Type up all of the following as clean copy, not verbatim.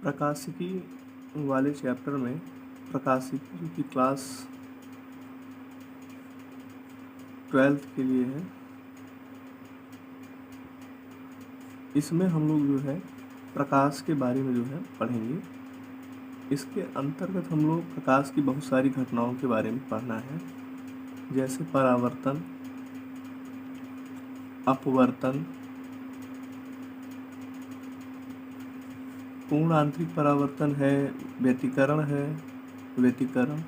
प्रकाशिकी वाले चैप्टर में प्रकाशिकी की क्लास 12th के लिए है। इसमें हम लोग जो है प्रकाश के बारे में जो है पढ़ेंगे। इसके अंतर्गत हम लोग प्रकाश की बहुत सारी घटनाओं के बारे में पढ़ना है, जैसे परावर्तन, अपवर्तन, पूर्ण आंतरिक परावर्तन है, व्यतिकरण है, व्यतिकरण,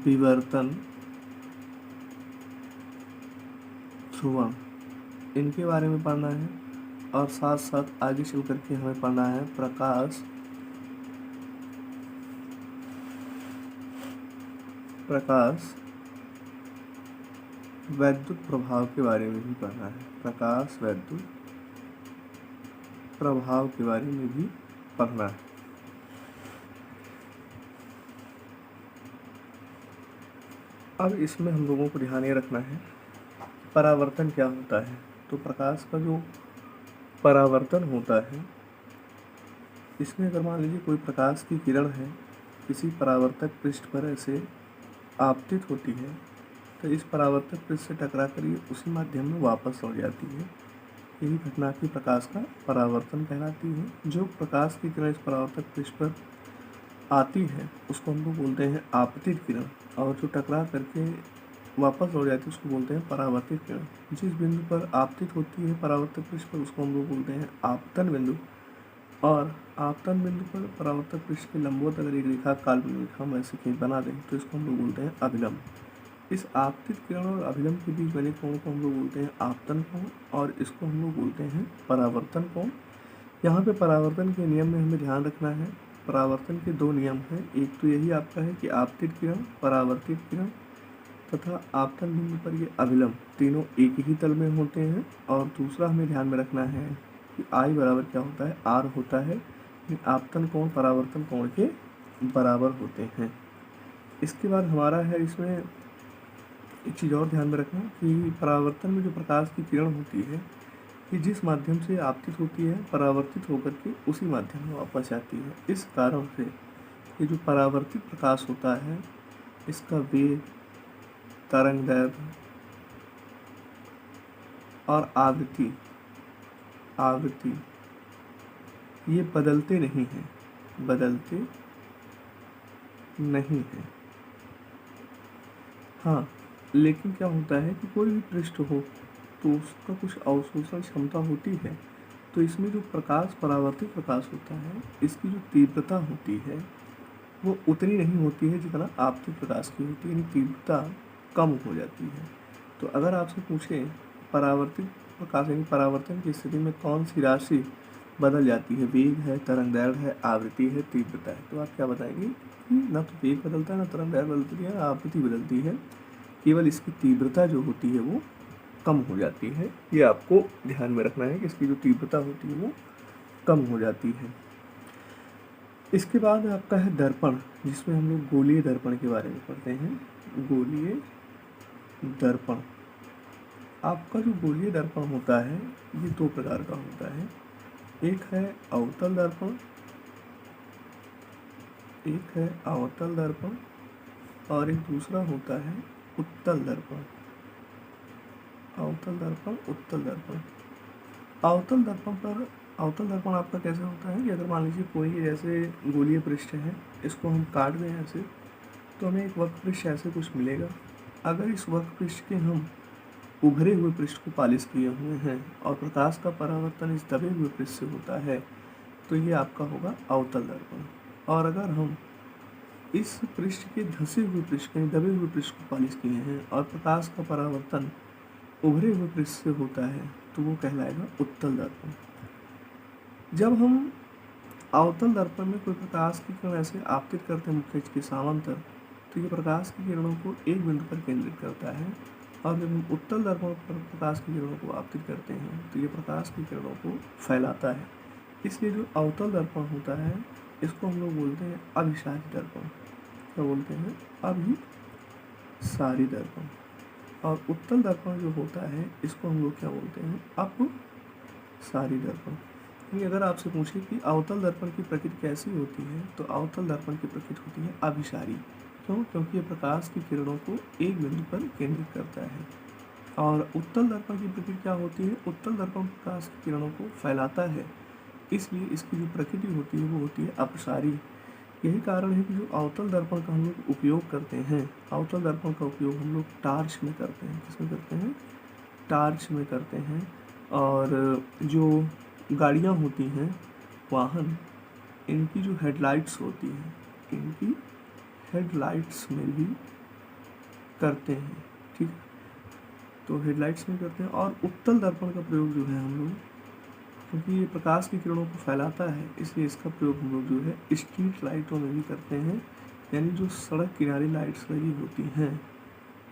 विवर्तन, ध्रुवण, इनके बारे में पढ़ना है। और साथ साथ आगे चल करके हमें पढ़ना है प्रकाश वैद्युत प्रभाव के बारे में भी पढ़ना है। प्रकाश वैद्युत प्रभाव के बारे में भी पढ़ना है। अब इसमें हम लोगों को ध्यान ये रखना है परावर्तन क्या होता है। तो प्रकाश का जो परावर्तन होता है, इसमें अगर मान लीजिए कोई प्रकाश की किरण है किसी परावर्तक पृष्ठ पर ऐसे आपतित होती है, तो इस परावर्तक पृष्ठ से टकरा कर ये उसी माध्यम में वापस लौट जाती है। यही घटना की प्रकाश का परावर्तन कहलाती है। जो प्रकाश की किरण इस परावर्तक पृष्ठ पर आती है उसको हम लोग बोलते हैं आपतित किरण, और जो टकरा करके वापस लौट जाती है उसको बोलते हैं परावर्तित किरण। जिस बिंदु पर आपतित होती है परावर्तक पृष्ठ पर उसको हम लोग बोलते हैं आपतन बिंदु, और आपतन बिंदु पर परावर्तक पृष्ठ के लंबवत अगर एक रेखा काल्पनिक रेखा हम ऐसे कहीं बना दें तो इसको हम लोग बोलते हैं अभिलंब। इस आपतित किरण और अभिलंब के बीच बने कोण को हम लोग बोलते हैं आपतन कोण, और इसको हम लोग बोलते हैं परावर्तन कोण। यहाँ पे परावर्तन के नियम में हमें ध्यान रखना है। परावर्तन के दो नियम हैं, एक तो यही आपका है कि आपतित किरण, परावर्तित किरण तथा आपतन बिंदु पर ये अभिलंब, तीनों एक ही तल में होते हैं। और दूसरा हमें ध्यान में रखना है कि I बराबर क्या होता है, R होता है। आपतन कोण परावर्तन कोण के बराबर होते हैं। इसके बाद हमारा है इसमें एक चीज़ और ध्यान में रखना कि परावर्तन में जो प्रकाश की किरण होती है कि जिस माध्यम से आपतित होती है परावर्तित होकर के उसी माध्यम में वापस आती है। इस कारण से ये जो परावर्तित प्रकाश होता है इसका वेग, तरंगदैर्घ्य और आवृत्ति ये बदलते नहीं हैं। हाँ, लेकिन क्या होता है कि कोई भी पृष्ठ हो तो उसका कुछ अवशोषण क्षमता होती है। तो इसमें जो प्रकाश परावर्तित प्रकाश होता है इसकी जो तीव्रता होती है वो उतनी नहीं होती है जितना आपतित प्रकाश की होती है, यानी तीव्रता कम हो जाती है। तो अगर आपसे पूछें परावर्तित प्रकाश यानी परावर्तन की स्थिति में कौन सी राशि बदल जाती है, वेग है, तरंगदैर्घ्य है, आवृत्ति है, तीव्रता है, तो आप क्या बताएंगे कि ना तो वेग बदलता है, ना तरंगदैर्घ्य बदलती है, ना आवृत्ति बदलती है, केवल इसकी तीव्रता जो होती है वो कम हो जाती है। ये आपको ध्यान में रखना है कि इसकी जो तीव्रता होती है वो कम हो जाती है। इसके बाद आपका है दर्पण, जिसमें हम लोग गोलीय दर्पण के बारे में पढ़ते हैं। गोलीय दर्पण, आपका जो गोलीय दर्पण होता है ये दो प्रकार का होता है। एक है अवतल दर्पण, और एक दूसरा होता है उत्तल दर्पण। अवतल दर्पण, उत्तल दर्पण। अवतल दर्पण आपका कैसे होता है कि अगर मान लीजिए कोई जैसे गोलीय पृष्ठ है, इसको हम काट दें ऐसे तो हमें एक वक्र पृष्ठ ऐसे कुछ मिलेगा। अगर इस वक्र पृष्ठ के हम उभरे हुए पृष्ठ को पालिश किए हुए हैं और प्रकाश का परावर्तन इस दबे हुए पृष्ठ से होता है तो ये आपका होगा अवतल दर्पण। और अगर हम इस पृष्ठ के धसे हुए पृष्ठ के दबे हुए पृष्ठ को पालिश किए हैं और प्रकाश का परावर्तन उभरे हुए पृष्ठ से होता है तो वो कहलाएगा उत्तल दर्पण। जब हम अवतल दर्पण में कोई प्रकाश की किरण ऐसे आपतित करते हैं मुख्य के समांतर, तो ये प्रकाश की किरणों को एक बिंदु पर केंद्रित करता है। और जब हम उत्तल दर्पण पर प्रकाश की किरणों को आपतित करते हैं तो ये प्रकाश की किरणों को फैलाता है। इसलिए जो अवतल दर्पण होता है इसको हम लोग बोलते हैं अभिसारी दर्पण। क्या बोलते हैं? अभिसारी दर्पण। और उत्तल दर्पण जो होता है इसको हम लोग क्या बोलते हैं? अपसारी दर्पण। अगर आपसे पूछे कि अवतल दर्पण की प्रकृति कैसी होती है, तो अवतल दर्पण की प्रकृति होती है अभिसारी। क्यों? क्योंकि ये प्रकाश की किरणों को एक बिंदु पर केंद्रित करता है। और उत्तल दर्पण की प्रकृति क्या होती है? उत्तल दर्पण प्रकाश की किरणों को फैलाता है, इसलिए इसकी जो प्रकृति होती है वो होती है अपसारी। यही कारण है कि जो अवतल दर्पण का हम लोग उपयोग करते हैं, अवतल दर्पण का उपयोग हम लोग टार्च में करते हैं। किसमें करते हैं? टार्च में करते हैं। और जो गाड़ियाँ होती हैं, वाहन, इनकी जो हेडलाइट्स होती हैं, इनकी हेडलाइट्स में भी करते हैं। ठीक, तो हेडलाइट्स में करते हैं। और उत्तल दर्पण का प्रयोग जो है हम लोग, क्योंकि ये प्रकाश की किरणों को फैलाता है, इसलिए इसका प्रयोग हम लोग जो है स्ट्रीट लाइटों में भी करते हैं, यानी जो सड़क किनारे लाइट्स लगी होती हैं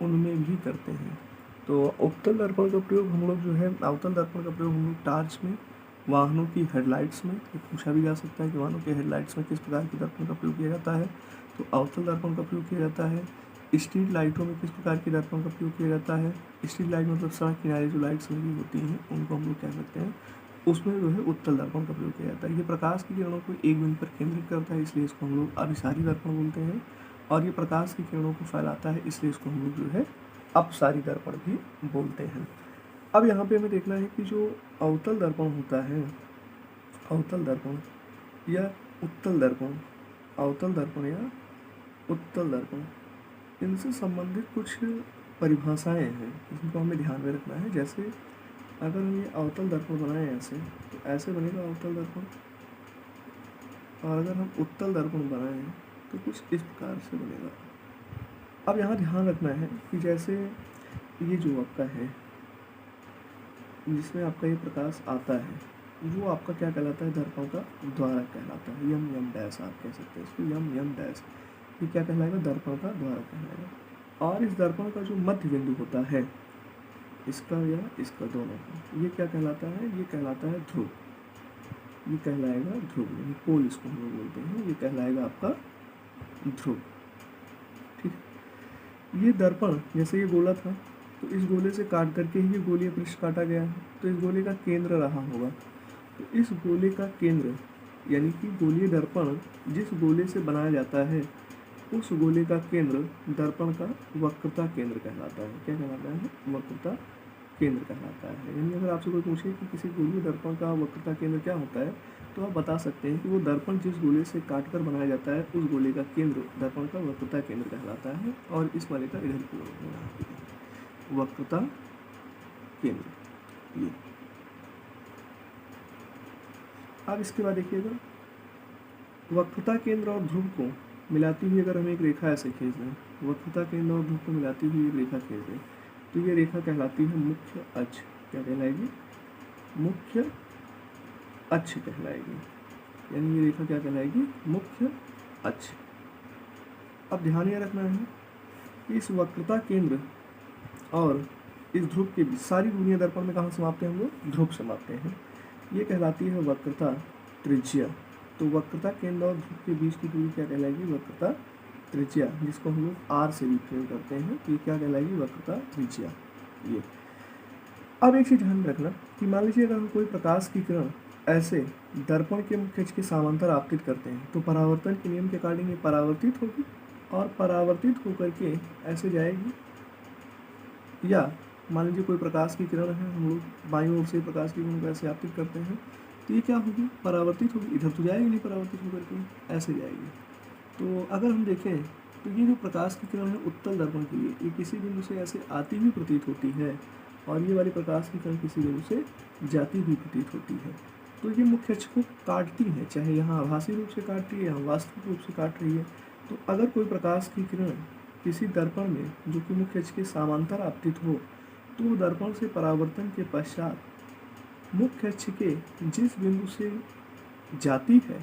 उनमें भी करते हैं। तो उत्तल दर्पण का प्रयोग हम लोग जो है, अवतल दर्पण का प्रयोग हम लोग टार्च में, वाहनों की हेडलाइट्स में, ये पूछा भी जा सकता है कि वाहनों के हेडलाइट्स में किस प्रकार के दर्पण का प्रयोग किया जाता है, तो अवतल दर्पण का प्रयोग किया जाता है। स्ट्रीट लाइटों में किस प्रकार के दर्पण का प्रयोग किया जाता है? स्ट्रीट लाइट मतलब सड़क किनारे जो लाइट्स लगी होती हैं उनको हम लोग क्या करते हैं, उसमें जो है उत्तल दर्पण का प्रयोग किया जाता है। ये प्रकाश की किरणों को एक बिंदु पर केंद्रित करता है, इसलिए इसको हम लोग अभिसारी दर्पण बोलते हैं। और ये प्रकाश की किरणों को फैलाता है, इसलिए इसको हम लोग जो है अपसारी दर्पण भी बोलते हैं। अब यहाँ पे हमें देखना है कि जो अवतल दर्पण होता है, अवतल दर्पण या उत्तल दर्पण, अवतल दर्पण या उत्तल दर्पण, इनसे संबंधित कुछ परिभाषाएं हैं जिनको हमें ध्यान में रखना है। जैसे अगर हम ये अवतल दर्पण बनाएं ऐसे, तो ऐसे बनेगा अवतल दर्पण। और अगर हम उत्तल दर्पण बनाएं तो कुछ इस प्रकार से बनेगा। अब यहाँ ध्यान रखना है कि जैसे ये जो आपका है, जिसमें आपका ये प्रकाश आता है, वो आपका क्या कहलाता है? दर्पण का द्वारक कहलाता है। यम यम डैश आप कह सकते हैं इसको, यम यम डैश। ये क्या कहलाएगा? दर्पण का द्वारक कहलाएगा। और इस दर्पण का जो मध्य बिंदु होता है, इसका या इसका दोनों का, ये क्या कहलाता है? ये कहलाता है ध्रुव। ये कहलाएगा ध्रुव, यानी पोल इसको हम लोग बोलते हैं। ये कहलाएगा आपका ध्रुव। ठीक, ये दर्पण जैसे ये गोला था, तो इस गोले से काट करके ही ये गोलीय पृष्ठ काटा गया है, तो इस गोले का केंद्र रहा होगा। तो इस गोले का केंद्र, यानी कि गोलीय दर्पण जिस गोले से बनाया जाता है, उस गोले का केंद्र दर्पण का वक्रता केंद्र कहलाता है। क्या कहलाता है? वक्रता केंद्र कहलाता है। यानी अगर आपसे कोई पूछे कि किसी गोलीय दर्पण का वक्रता केंद्र क्या होता है, तो आप बता सकते हैं कि वो दर्पण जिस गोले से काटकर बनाया जाता है, उस गोले का केंद्र दर्पण का वक्रता केंद्र कहलाता है। और इस वाले का इधर प्रयोग होगा, वक्रता केंद्र। ये अब इसके बाद देखिएगा, वक्रता केंद्र और ध्रुव को मिलाती हुई अगर हम एक रेखा ऐसे खींच दें, वक्रता केंद्र और ध्रुव को मिलाती हुई एक रेखा खींच दें, तो ये रेखा कहलाती है मुख्य अक्ष। क्या कहलाएगी? मुख्य अक्ष कहलाएगी। यानी ये रेखा क्या कहलाएगी? मुख्य अक्ष। अब ध्यान ये रखना है कि इस वक्रता केंद्र और इस ध्रुव के बीच, सारी दुनिया दर्पण में कहाँ समाप्त हैं हम लोग? ध्रुव समाप्त हैं। ये कहलाती है वक्रता त्रिज्या। तो वक्रता केंद्र और ध्रुव के बीच की दूरी क्या कहलाएगी? वक्रता त्रिज्या, जिसको हम लोग आर से रिप्रेजेंट करते हैं। ये क्या कहलाएगी? वक्रता त्रिज्या। ये अब एक चीज ध्यान में रखना कि मान लीजिए अगर हम कोई प्रकाश की किरण ऐसे दर्पण के मुख्य अक्ष के समांतर आपतित करते हैं, तो परावर्तन के नियम के अकॉर्डिंग ये परावर्तित होगी और परावर्तित होकर के ऐसे जाएगी। या मान लीजिए कोई प्रकाश की किरण है, हम लोग बाईं ओर से प्रकाश की किरण को ऐसे आपतित करते हैं, तो ये क्या होगी? परावर्तित होगी। इधर तो जाएगी नहीं, परावर्तित होकर के ऐसे जाएगी। तो अगर हम देखें तो ये जो प्रकाश की किरण है उत्तल दर्पण के लिए, ये किसी बिंदु से ऐसे आती हुई प्रतीत होती है, और ये वाली प्रकाश की किरण किसी बिंदु से जाती हुई प्रतीत होती है। तो ये मुख्य अक्ष को काटती है, चाहे यहाँ आभासी रूप से काट रही है या वास्तविक रूप से काट रही है। तो अगर कोई प्रकाश की किरण किसी दर्पण में जो कि मुख्य अक्ष के समांतर आपतित हो, तो दर्पण से परावर्तन के पश्चात मुख्य अक्ष के जिस बिंदु से जाती है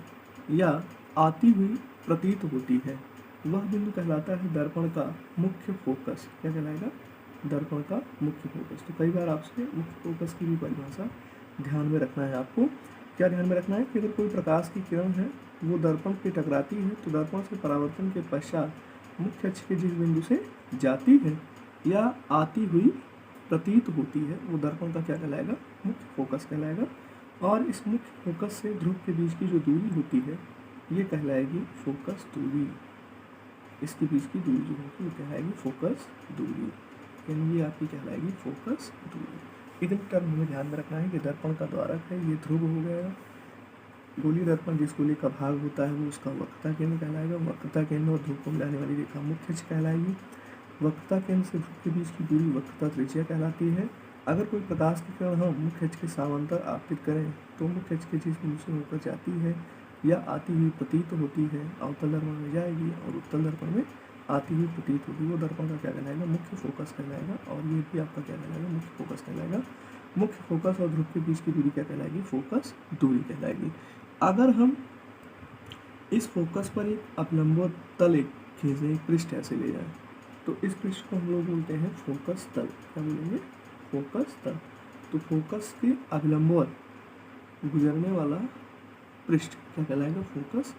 या आती हुई प्रतीत होती है, वह बिंदु कहलाता है दर्पण का मुख्य फोकस। क्या कहलाएगा? दर्पण का मुख्य फोकस। तो कई बार आपसे मुख्य फोकस की भी परिभाषा ध्यान में रखना है आपको। क्या ध्यान में रखना है कि अगर कोई प्रकाश की किरण है वो दर्पण पे टकराती है, तो दर्पण से परावर्तन के पश्चात मुख्य अक्ष के जिस बिंदु से जाती है या आती हुई प्रतीत होती है, वो दर्पण का क्या कहलाएगा? मुख्य फोकस कहलाएगा। और इस मुख्य फोकस से ध्रुव के बीच की जो दूरी होती है ये कहलाएगी फोकस दूरी। इसके बीच की दूरी जो होगी वो कहलाएगी फोकस दूरी, यानी ये आपकी कहलाएगी फोकस दूरी। इतने टर्म हमें ध्यान में रखना है कि दर्पण का द्वारक है ये ध्रुव हो गया, गोलीय दर्पण जिस गोली का भाग होता है वो उसका वक्रता केंद्र कहलाएगा। वक्रता केंद्र और ध्रुव को मिलाने वाली रेखा मुख्य अक्ष कहलाएगी। वक्रता केंद्र से ध्रुव के बीच की दूरी वक्रता त्रिज्या कहलाती है। अगर कोई प्रकाश की किरण हम मुख्य अक्ष के समांतर आपतित करें तो मुख्य अक्ष के जिस बिंदु से होकर जाती है या आती हुई प्रतीत होती है अवतल दर्पण में जाएगी और उत्तल दर्पण में आती हुई प्रतीत होगी, वो दर्पण का क्या कहलाएगा, मुख्य फोकस कहलाएगा। और ये भी आपका क्या कहलाएगा, मुख्य फोकस कहलाएगा। मुख्य फोकस और ध्रुव के बीच की दूरी क्या कहलाएगी, फोकस दूरी कहलाएगी। अगर हम इस फोकस पर एक अवलंबोत तल एक खींचे, एक पृष्ठ ऐसे ले जाएं तो इस पृष्ठ को हम लोग बोलते हैं फोकस तल। क्या बोलेंगे, फोकस तल। तो फोकस के अवलंबोत गुजरने वाला पृष्ठ क्या कहलाएगा, फोकस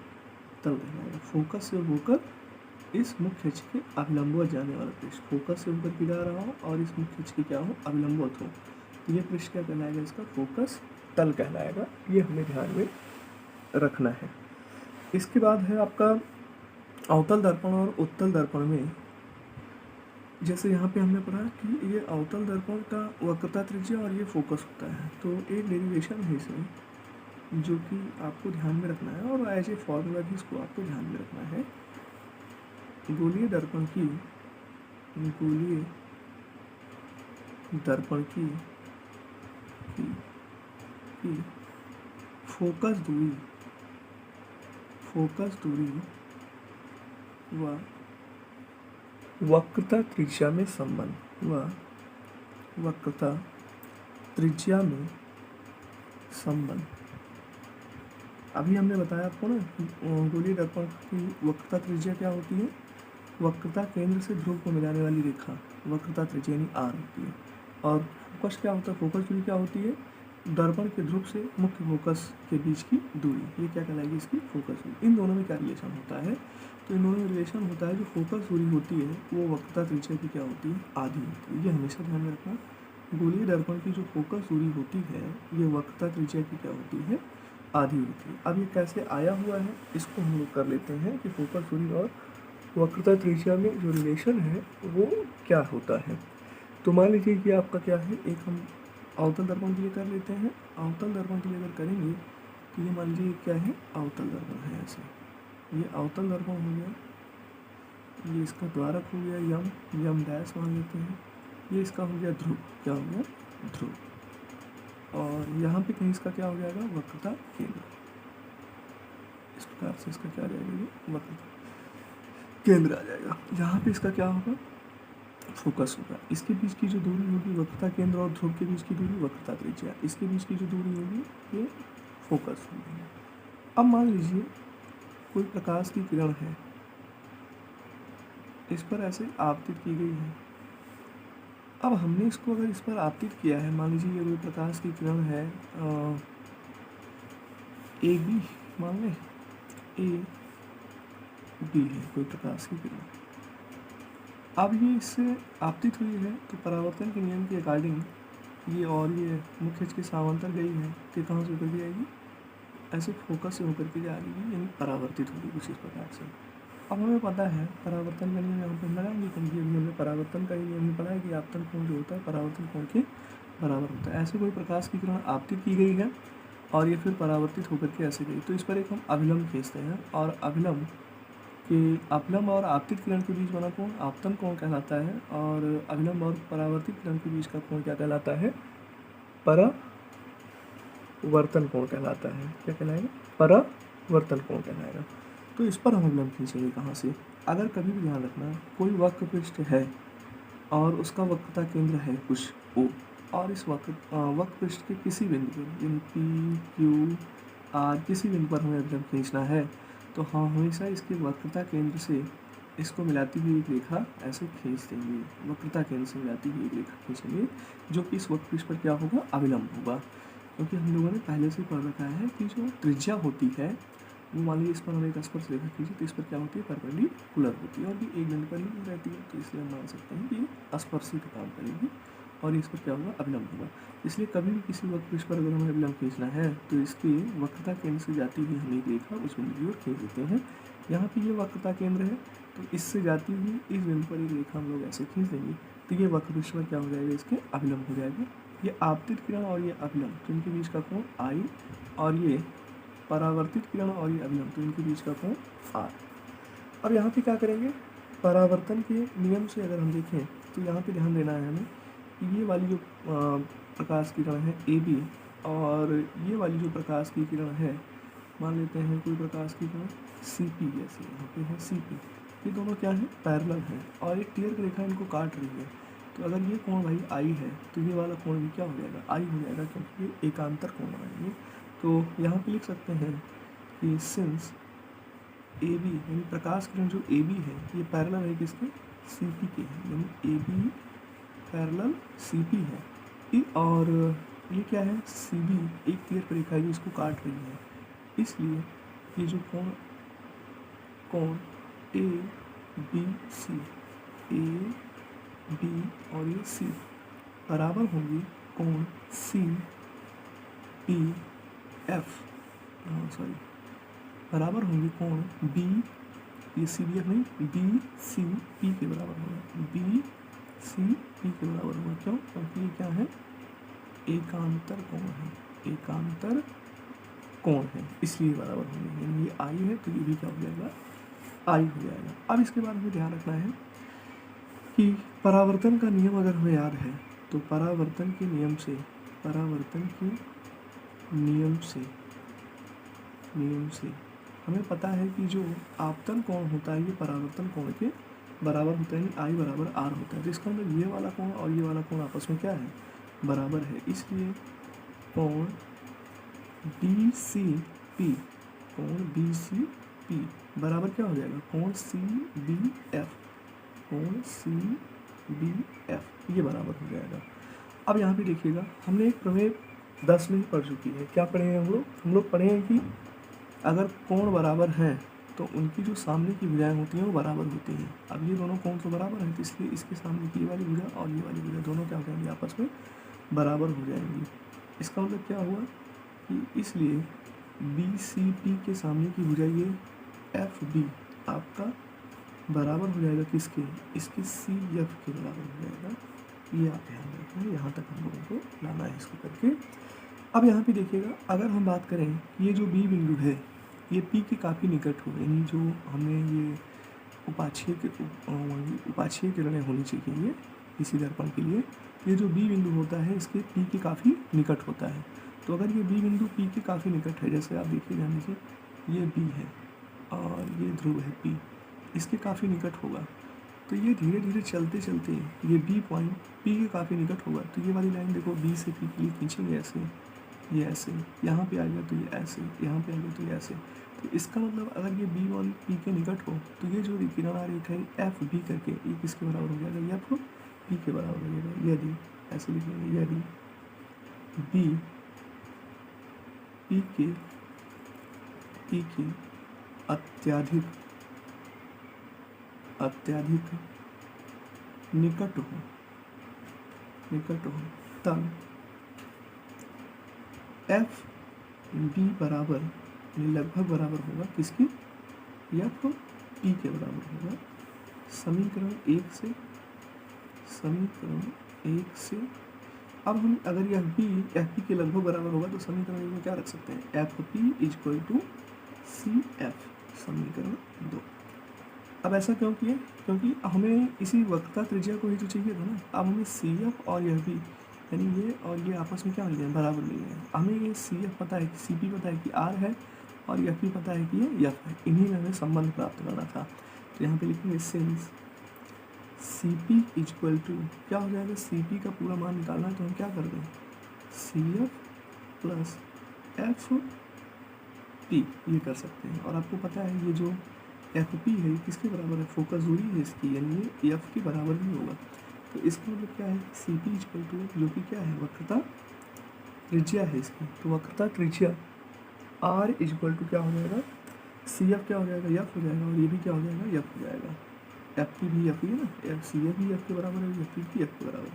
तल कहलाएगा। फोकस से होकर इस मुख्य अक्ष के अवलंबोत जाने वाला पृष्ठ, फोकस से होकर के जा रहा हो और इस मुख्य अक्ष की क्या हो, अवलंबोत हो, तो ये पृष्ठ क्या कहलाएगा, इसका फोकस तल कहलाएगा। ये हमें ध्यान में रखना है। इसके बाद है आपका अवतल दर्पण और उत्तल दर्पण में, जैसे यहाँ पे हमने पढ़ा कि ये अवतल दर्पण का वक्रता त्रिज्या और ये फोकस होता है, तो एक डेरिवेशन है इसमें जो कि आपको ध्यान में रखना है और एज ए फॉर्मूला भी इसको आपको ध्यान में रखना है। गोलीय दर्पण की फोकस दूरी व वक्रता त्रिज्या में संबंध अभी हमने बताया आपको ना, गोलीय दर्पण की वक्रता त्रिज्या क्या होती है, वक्रता केंद्र से ध्रुव को मिलाने वाली रेखा वक्रता त्रिज्या यानी आर होती है। और फोकस क्या होता है, फोकस दूरी क्या होती है, दर्पण के ध्रुव से मुख्य फोकस के बीच की दूरी, ये क्या कहलाएगी, इसकी फोकस दूरी। इन दोनों में क्या रिलेशन होता है, तो इन दोनों में रिलेशन होता है, जो फोकस दूरी होती है वो वक्रता त्रिज्या की क्या होती है, आधी होती है। ये हमेशा ध्यान में रखना, गोलीय दर्पण की जो फोकस दूरी होती है ये वक्रता त्रिज्या की क्या होती है, आधी होती है। अब ये कैसे आया हुआ है इसको हम लोग कर लेते हैं कि फोकस दूरी और वक्रता त्रिज्या में जो रिलेशन है वो क्या होता है। तो मान लीजिए कि आपका क्या है, एक हम अवतल दर्पण के लिए कर लेते हैं। अवतल दर्पण के लिए अगर करेंगे तो ये मान लीजिए क्या है, अवतल दर्पण है ऐसे, ये अवतल दर्पण हो गया, ये इसका द्वारक हो गया यम डैश मान लेते हैं, ये इसका हो गया ध्रुव, क्या हो गया, ध्रुव। और यहाँ पे कहीं इसका क्या हो जाएगा, वक्रता केंद्र। इस प्रकार से इसका क्या आ जाएगा, ये वक्रता केंद्र आ जाएगा। यहाँ पे इसका क्या होगा, फोकस होगा। इसके बीच की जो दूरी होगी वक्रता केंद्र और ध्रुव के बीच की दूरी वक्रता त्रिज्या, इसके बीच की जो दूरी होगी ये फोकस होगी। अब मान लीजिए कोई प्रकाश की किरण है, इस पर ऐसे आपतित की गई है। अब हमने इसको अगर इस पर आपतित किया है, मान लीजिए ये कोई प्रकाश की किरण है ए बी, मान लें ए बी है कोई प्रकाश की किरण। अब ये इससे आपतित हुई है तो परावर्तन के नियम के अकॉर्डिंग ये और ये मुख्य अक्ष के समांतर गई है तो कहाँ से होकर के जाएगी, ऐसे फोकस से होकर के जाएगी, यानी परावर्तित होगी कुछ इस प्रकार से। अब हमें पता है परावर्तन का नियम यहाँ पर लगाएंगे, क्योंकि अभी हमने परावर्तन का ही नियम ही पढ़ा है कि आपतन कोण जो होता है परावर्तन कोण के बराबर होता है। ऐसे कोई प्रकाश की किरण आपतित की गई है और ये फिर परावर्तित होकर के ऐसे गई, तो इस पर एक हम अभिलंब खींचते हैं और अभिलंब और आपतित किरण के बीच बना कोण आपतन कोण कहलाता है और अभिलंब और परावर्तित किरण के बीच का कोण क्या कहलाता है, परावर्तन कोण कहलाता है। क्या कहलाएगा, परावर्तन कोण कहलाएगा। तो इस पर हम अभिलंब खींचेंगे कहाँ से, अगर कभी भी ध्यान रखना कोई वक्र पृष्ठ है और उसका वक्रता केंद्र है कुछ O और इस वक्र पृष्ठ के किसी बिंदु पर यानी P Q R किसी बिंदु पर हमें अभिलंब खींचना है, तो हाँ हमेशा इसके वक्रता केंद्र से इसको मिलाती हुई एक रेखा ऐसे खींच देंगे, वक्रता केंद्र से मिलाती हुई एक रेखा खींचेंगे जो कि इस वक्र पृष्ठ पर क्या होगा, अभिलंब होगा। क्योंकि हम लोगों ने पहले से पढ़ रखा है कि जो त्रिज्या होती है वो मान लीजिए इस पर हम एक स्पर्श रेखा खींचे तो इस पर क्या होती है, परपेंडिकुलर होती है और ये एक बिंदु पर ही रहती है, तो इसलिए हम मान सकते हैं कि ये स्पर्शी का काम करेगी और इस पर क्या होगा, अभिलंब होगा। इसलिए कभी भी किसी वक्रपृष्ठ पर अगर हमें अभिलंब खींचना है तो इसकी वक्रता केंद्र से जाती हुई हम एक रेखा उस बिंदु की ओर खींच देते हैं। यहाँ पे ये वक्रता केंद्र है, तो इससे जाती हुई इस बिंदु पर एक रेखा हम लोग ऐसे खींच देंगे, तो ये वक्रपृष्ठ पर क्या हो जाएगा, इसके अभिलंब हो जाएगा। ये आपतित किरण और ये अभिलंब, तो इनके बीच का कोण आई, और ये परावर्तित किरण और ये अभिलंब, तो इनके बीच का कोण आर। अब यहाँ पे क्या करेंगे, परावर्तन के नियम से अगर हम देखें तो यहाँ पे ध्यान देना है हमें कि ये वाली जो प्रकाश की किरण है ए बी, और ये वाली जो प्रकाश की किरण है, मान लेते हैं कोई प्रकाश की किरण सी पी, जैसे यहाँ पे है सी पी, ये दोनों क्या है, पैरेलल हैं और एक टियर रेखा इनको काट रही है। तो अगर ये कोण भाई आई है तो ये वाला कोण भी क्या हो जाएगा, आई हो जाएगा, क्योंकि ये एकांतर कोण बनाएंगे। तो यहाँ पे लिख सकते हैं कि सिंस ए बी, यानी प्रकाश किरण जो ए बी है ये पैरेलल है किसके, सी पी के, यानी A B parallel C P है, और ये क्या है, सी बी एक तीर रेखा है जो इसको काट रही है। इसलिए ये जो कोण A B C, A B और ये सी बराबर होंगी कोण सी पी एफ, सॉरी बराबर होंगे कोण बी, ये सी बी एफ नहीं, बी सी पी के बराबर होगा, बी सी पी के बराबर होगा। क्यों, क्योंकि ये क्या है, एकांतर कोण है, एकांतर कोण है, इसलिए बराबर होंगे। यानी ये आई है तो ये भी क्या हो जाएगा, आई हो जाएगा। अब इसके बाद हमें ध्यान रखना है कि परावर्तन का नियम अगर हमें याद है तो परावर्तन के नियम से, परावर्तन के नियम से हमें पता है कि जो आपतन कोण होता है ये परावर्तन कोण के बराबर होता है, आई बराबर आर होता है। तो इसका मतलब ये वाला कोण और ये वाला कोण आपस में क्या है, बराबर है। इसलिए कोण बी सी पी, कोण बी सी पी बराबर क्या हो जाएगा, कोण सी बी एफ, कोण सी बी एफ, ये बराबर हो जाएगा। अब यहाँ पे देखिएगा हमने एक प्रमेय 10 में ही पढ़ चुकी है। क्या पढ़े हैं हम लोग पढ़े हैं कि अगर कोण बराबर हैं तो उनकी जो सामने की भुजाएं होती हैं वो बराबर होती हैं। अब ये दोनों कोण तो बराबर हैं, तो इसलिए इसके सामने की ये वाली भुजा और ये वाली भुजा दोनों क्या हो जाएंगी, आपस में बराबर हो जाएंगी। इसका मतलब क्या हुआ कि इसलिए बी सी पी के सामने की भुजा ये एफ बी आपका बराबर हो जाएगा किसके, इसके सी एफ के बराबर हो जाएगा। ये आप ध्यान रखें, यहाँ तक हम लोगों को लाना है इसको करके। अब यहाँ पे देखिएगा अगर हम बात करें ये जो बी बिंदु है ये पी के काफ़ी निकट हो, यानी जो हमने ये उपाक्षीय किरणें होनी चाहिए इसी दर्पण के लिए, ये जो बी बिंदु होता है इसके पी के काफ़ी निकट होता है। तो अगर ये बी बिंदु पी के काफ़ी निकट है, जैसे आप देखिए ध्यान दीजिए ये बी है और ये ध्रुव है पी, इसके काफ़ी निकट होगा, तो ये धीरे धीरे चलते चलते ये बी पॉइंट पी के काफ़ी निकट होगा। तो ये वाली लाइन देखो बी से पी के लिए खींचेंगे ऐसे, ये ऐसे, यहाँ पे आएगा तो ये ऐसे, यहाँ पे आएगा तो ये ऐसे। तो इसका मतलब अगर ये बी वन पी के निकट हो तो ये जो किरण आ रही है एफ बी करके ये किसके बराबर हो जाएगा, एफ पी के बराबर हो जाएगा। यदि ऐसे लिखेंगे, यदि बी पी के अत्यधिक निकट हो तब एफ बी बराबर लगभग बराबर होगा किसकी, एफ पी के बराबर होगा। समीकरण एक से अब हम अगर यह बी एफ पी के लगभग बराबर होगा तो समीकरण एक में क्या रख सकते हैं, F P is equal to C F, समीकरण 2। अब ऐसा क्यों किया, क्योंकि हमें इसी वक्रता त्रिज्या को ही तो चाहिए था ना। अब हमें सी एफ और यह भी, यानी ये और ये आपस में क्या मिल जाए, बराबर मिल जाए। हमें ये सी एफ पता है कि सी पी पता है कि आर है, और एफ पी पता है कि ये एफ है। इन्हीं में हमें संबंध प्राप्त करना था। तो यहाँ पे लिखेंगे since C P is equal to क्या हो जाएगा, सी पी का पूरा मान निकालना है तो हम क्या कर दें, C F plus F P ये कर सकते हैं। और आपको पता है ये जो एफ पी है किसके बराबर है, फोकस दूरी है इसकी, यानी ये एफ के बराबर ही होगा। तो इसका मतलब क्या है, C P is equal to जो कि क्या है, वक्रता त्रिज्या है इसकी, तो वक्रता त्रिज्या आर इज इक्वल टू क्या हो जाएगा, सी एफ क्या हो जाएगा, एफ हो जाएगा, और ये भी क्या हो जाएगा, एफ हो जाएगा। एफ पी भी एफ ही है ना, एफ सी एफ भी एफ के बराबर है, एफ पी भी एफ के बराबर है।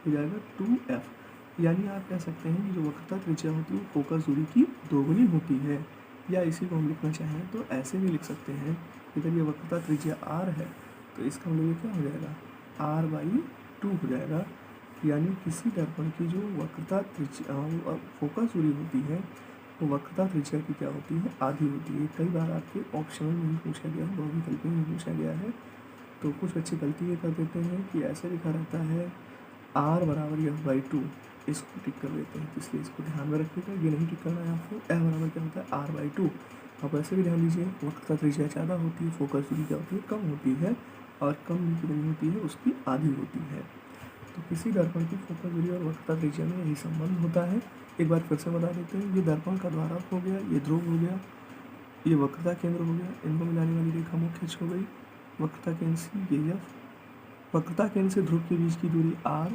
हो जाएगा 2f। यानी आप कह सकते हैं कि जो वक्रता त्रिज्या होती है वो फोकस दूरी की दोगुनी होती है। या इसी को हम लिखना चाहें तो ऐसे भी लिख सकते हैं, अगर ये वक्रता त्रिज्या r है तो इसका मतलब ये क्या हो जाएगा, r/2 हो जाएगा। यानी किसी दर्पण की जो वक्रता त्रिज्या फोकस दूरी होती है वो वक्रता त्रिज्या की क्या होती है, आधी होती है। कई बार आपके ऑप्शनल में भी पूछा गया है, बहुविकल्पी में पूछा गया है। तो कुछ बच्चे गलती ये कर देते हैं कि ऐसे लिखा रहता है r/f/2, इसको टिक कर देते हैं, इसलिए इसको ध्यान में रखिएगा, ये नहीं टिक करना है आपको। f बराबर क्या होता है, r/2। आप ऐसे भी ध्यान दीजिए, वक्रता त्रिज्या ज़्यादा होती है, फोकस दूरी क्या होती है, कम होती है, और कम भी कितनी होती है, उसकी आधी होती है। तो किसी दर्पण की फोकस दूरी और वक्रता त्रिज्या में यही संबंध होता है। एक बार फिर से बता देते हैं, ये दर्पण का द्वारक हो गया, ये ध्रुव हो गया, ये वक्रता केंद्र हो गया, इनको मिलाने वाली रेखा मुख्य अक्ष हो गई, वक्रता केंद्र से ये f, वक्रता केंद्र से ध्रुव के बीच की दूरी r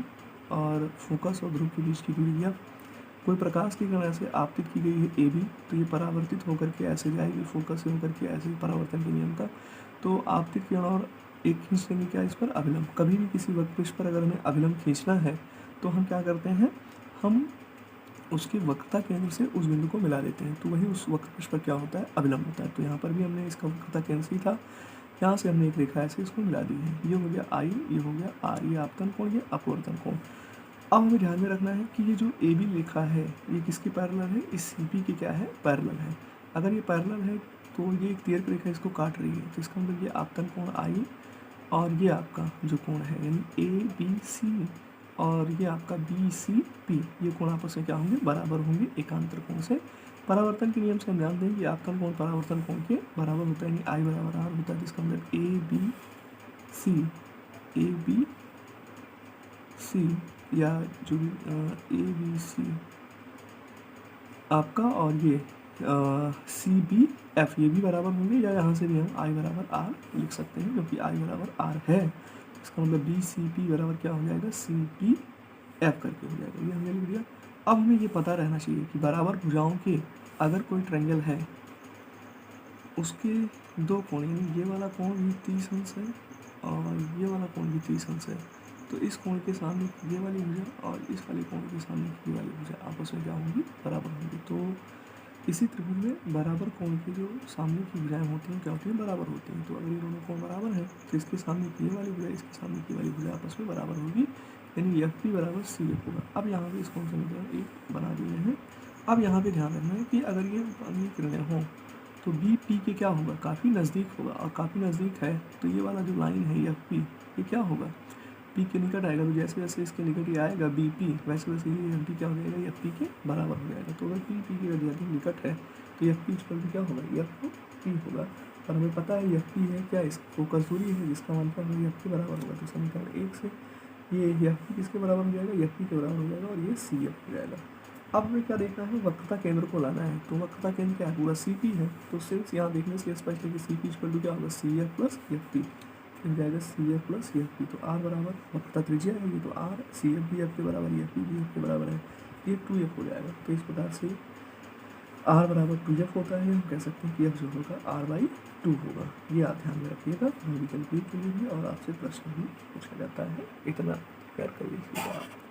और फोकस और ध्रुव के बीच की दूरी f। कोई प्रकाश की किरण ऐसे आपतित की गई है AB, तो ये परावर्तित होकर के ऐसे जाएगी फोकस से होकर के ऐसे परावर्तन के नियम तक। तो आपतित किरण और एक खींच लेंगे क्या इस पर, अभिलंब। कभी भी किसी वक्रपृष्ठ पर अगर हमें अभिलंब खींचना है तो हम क्या करते हैं, हम उसकी वक्रता केंद्र से उस बिंदु को मिला देते हैं, तो वही उस वक्रपृष्ठ पर क्या होता है, अभिलंब होता है। तो यहाँ पर भी हमने इसका वक्रता केंद्र से ही था, यहाँ से हमने एक रेखा ऐसे इसको मिला दी है। ये हो गया I, ये हो गया R, ये आपतन कोण, ये अपवर्तन कोण। अब हमें ध्यान में रखना है कि ये जो AB रेखा है ये किसकी पैरेलल है, इस CP की क्या है, पैरेलल है। अगर ये पैरेलल है तो ये एक तिर्यक रेखा इसको काट रही है, तो इसका मतलब ये आपतन कोण I और ये आपका जो कोण है यानी ABC और ये आपका BCP, ये कोण आपस में क्या होंगे, बराबर होंगे एकांतर कोण से। परावर्तन के नियम से हम ध्यान दें कि आपतन कोण परावर्तन कोण के बराबर होता है, यानी I बराबर R होता है, जिसका मतलब ABC या जो भी ABC आपका और ये CBF ये भी बराबर होंगे, या यहाँ से भी हम I बराबर R लिख सकते हैं, क्योंकि I बराबर R है, इसका मतलब BCP बराबर क्या हो जाएगा, CPF करके हो जाएगा। ये हमने लिख दिया। अब हमें ये पता रहना चाहिए कि बराबर भुजाओं के अगर कोई ट्रायंगल है उसके दो कोण, यानी ये वाला कोण भी 30 अंश है और ये वाला कोण भी 30 अंश है, तो इस कोण के सामने ये वाली भुजा और इस वाले कोण के सामने ये वाली भुजा आपस में क्या होंगी, बराबर होंगी। तो इसी त्रिभुज में बराबर कोण की जो सामने की भुजाएं होती हैं क्या होती हैं, बराबर होती हैं। तो अगर ये दोनों कोण बराबर हैं तो इसके सामने की ये वाली भुजा, इसके सामने की वाली भुजा आपस में बराबर होगी, यानी FP बराबर CF होगा। अब यहाँ पे इसको हम समीकरण 1 बना दिए हैं। अब यहाँ पे ध्यान रखना है कि अगर ये किरणें हों तो BP के क्या होगा, काफ़ी नज़दीक होगा, और काफ़ी नज़दीक है तो ये वाला जो लाइन है FP ये क्या होगा, P के निकट आएगा। तो जैसे जैसे इसके निकट ये आएगा BP, वैसे वैसे ये FP क्या हो जाएगा, FP के बराबर हो जाएगा। तो अगर P के ज़्यादा निकट है तो FP इस पर भी क्या होगा, FP होगा। और हमें पता है FP है क्या, इस फोकस दूरी है जिसका मान पर हमें FP बराबर होगा। तो समीकरण 1 से ये FP किसके बराबर हो जाएगा, FP के बराबर हो जाएगा, और ये CF हो जाएगा। अब हमें क्या देखना है, वक्रता केंद्र को लाना है। तो वक्रता केंद्र क्या है, पूरा CP है, तो सिर्फ यहाँ देखने से स्पष्ट है कि CP इक्वल टू क्या होगा, CF प्लस FP हो जाएगा, CF प्लस FP। तो R बराबर वक्रता त्रिज्या है ये, तो R, CF भी F के बराबर, FP भी F के बराबर है, ये 2F हो जाएगा। तो इस प्रकार से R बराबर 2F होता है, हम कह सकते हैं कि F जो होगा R/2 होगा। ये आप ध्यान में रखिएगा, विकल्प के लिए भी और आपसे प्रश्न भी पूछा जाता है, इतना प्यार कर लीजिएगा आप।